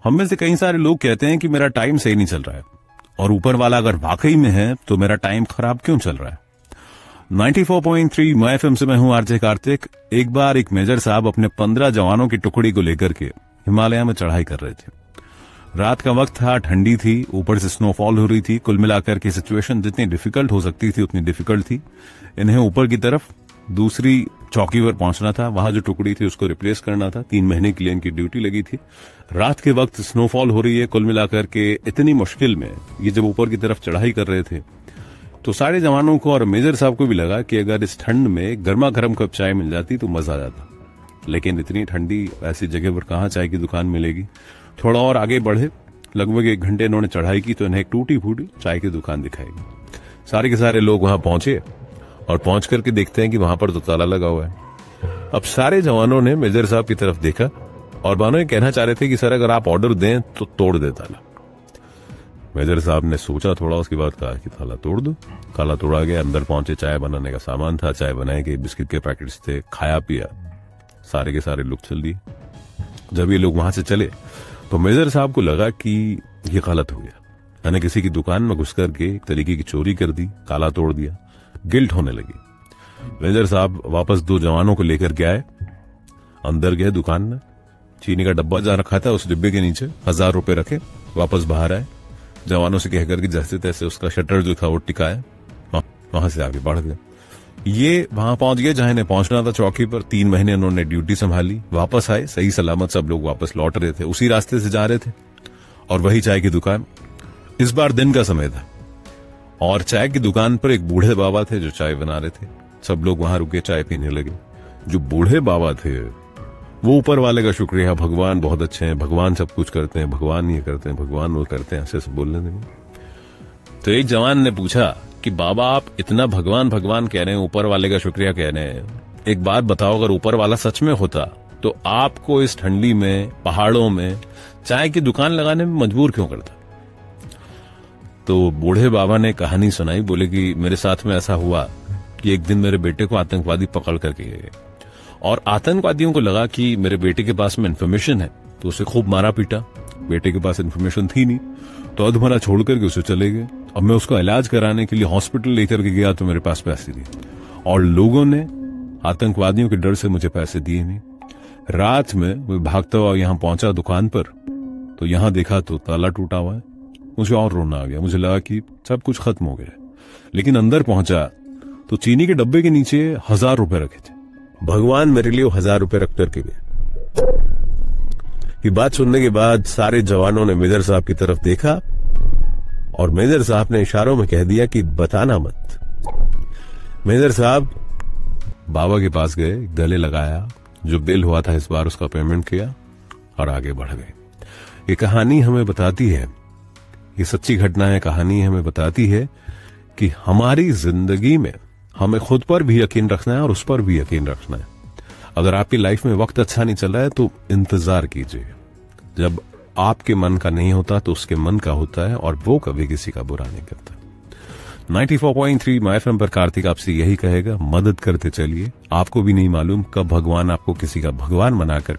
हम में से कई सारे लोग कहते हैं कि मेरा टाइम सही नहीं चल रहा है, और ऊपर वाला अगर वाकई में है तो मेरा टाइम खराब क्यों चल रहा है। 94.3 माय एफएम से मैं हूं आरजे कार्तिक। एक बार एक मेजर साहब अपने 15 जवानों की टुकड़ी को लेकर के हिमालय में चढ़ाई कर रहे थे। रात का वक्त था, ठंडी थी, ऊपर से स्नोफॉल हो रही थी। कुल मिलाकर के सिचुएशन जितनी डिफिकल्ट हो सकती थी उतनी डिफिकल्ट थी। इन्हें ऊपर की तरफ दूसरी चौकी पर पहुंचना था, वहां जो टुकड़ी थी उसको रिप्लेस करना था। 3 महीने के लिए इनकी ड्यूटी लगी थी। रात के वक्त स्नोफॉल हो रही है। कुल मिलाकर के इतनी मुश्किल में ये जब ऊपर की तरफ चढ़ाई कर रहे थे तो सारे जवानों को और मेजर साहब को भी लगा कि अगर इस ठंड में गर्मा गर्म कप चाय मिल जाती तो मजा आ जाता, लेकिन इतनी ठंडी ऐसी जगह पर कहां चाय की दुकान मिलेगी। थोड़ा और आगे बढ़े, लगभग 1 घंटे इन्होंने चढ़ाई की तो इन्हें एक टूटी फूटी चाय की दुकान दिखाई। सारे के सारे लोग वहां पहुंचे और पहुंच करके देखते हैं कि वहां पर तो ताला लगा हुआ है। अब सारे जवानों ने मेजर साहब की तरफ देखा और बानो ये कहना चाह रहे थे कि सर अगर आप ऑर्डर दें तो तोड़ दे ताला। मेजर साहब ने सोचा थोड़ा, उसके बाद कहा कि ताला तोड़ दो। ताला तोड़ा गया, अंदर पहुंचे, चाय बनाने का सामान था, चाय बनाए गई, बिस्किट के पैकेट्स थे, खाया पिया, सारे के सारे लोग चल दिए। जब ये लोग वहां से चले तो मेजर साहब को लगा कि ये गलत हो गया। मैंने किसी की दुकान में घुस करके एक तरीके की चोरी कर दी, ताला तोड़ दिया, गिल्ट होने लगी। मेजर साहब वापस 2 जवानों को लेकर के आए, अंदर गए दुकान में, चीनी का डब्बा जहां रखा था उस डिब्बे के नीचे 1000 रुपए रखे, वापस बाहर आए, जवानों से कहकर कि जैसे तैसे उसका शटर जो था वो टिकाया, वहां से आगे बढ़ गए। ये वहां पहुंच गए जहां इन्हें पहुंचना था, चौकी पर। 3 महीने उन्होंने ड्यूटी संभाली, वापस आए, सही सलामत सब लोग वापस लौट रहे थे, उसी रास्ते से जा रहे थे और वही चाय की दुकान। इस बार दिन का समय था और चाय की दुकान पर एक बूढ़े बाबा थे जो चाय बना रहे थे। सब लोग वहां रुके, चाय पीने लगे। जो बूढ़े बाबा थे वो ऊपर वाले का शुक्रिया, भगवान बहुत अच्छे हैं, भगवान सब कुछ करते हैं, भगवान ये करते हैं, भगवान वो करते हैं, ऐसे सब बोलने लगे। तो एक जवान ने पूछा कि बाबा आप इतना भगवान भगवान कह रहे हैं, ऊपर वाले का शुक्रिया कह रहे हैं, एक बात बताओ, अगर ऊपर वाला सच में होता तो आपको इस ठंडी में पहाड़ों में चाय की दुकान लगाने में मजबूर क्यों करता। तो बूढ़े बाबा ने कहानी सुनाई, बोले कि मेरे साथ में ऐसा हुआ कि एक दिन मेरे बेटे को आतंकवादी पकड़ करके गए और आतंकवादियों को लगा कि मेरे बेटे के पास में इन्फॉर्मेशन है तो उसे खूब मारा पीटा। बेटे के पास इन्फॉर्मेशन थी नहीं तो अधमरा छोड़ करके उसे चले गए। अब मैं उसका इलाज कराने के लिए हॉस्पिटल लेकर के गया तो मेरे पास पैसे दिए और लोगों ने आतंकवादियों के डर से मुझे पैसे दिए नहीं। रात में मैं भागता हुआ यहां पहुंचा दुकान पर तो यहां देखा तो ताला टूटा हुआ है। मुझे और रोना आ गया, मुझे लगा कि सब कुछ खत्म हो गया। लेकिन अंदर पहुंचा तो चीनी के डब्बे के नीचे 1000 रुपए रखे थे। भगवान मेरे लिए 1000 रुपए रख करके गए। ये बात सुनने के बाद सारे जवानों ने मेजर साहब की तरफ देखा और मेजर साहब ने इशारों में कह दिया कि बताना मत। मेजर साहब बाबा के पास गए, गले लगाया, जो बिल हुआ था इस बार उसका पेमेंट किया और आगे बढ़ गए। ये कहानी हमें बताती है, ये सच्ची घटना है, कहानी हमें बताती है कि हमारी जिंदगी में हमें खुद पर भी यकीन रखना है और उस पर भी यकीन रखना है। अगर आपकी लाइफ में वक्त अच्छा नहीं चल रहा है तो इंतजार कीजिए। जब आपके मन का नहीं होता तो उसके मन का होता है और वो कभी किसी का बुरा नहीं करता। 94.3 माय एफएम पर कार्तिक आपसे यही कहेगा, मदद करते चलिए। आपको भी नहीं मालूम कब भगवान आपको किसी का भगवान बनाकर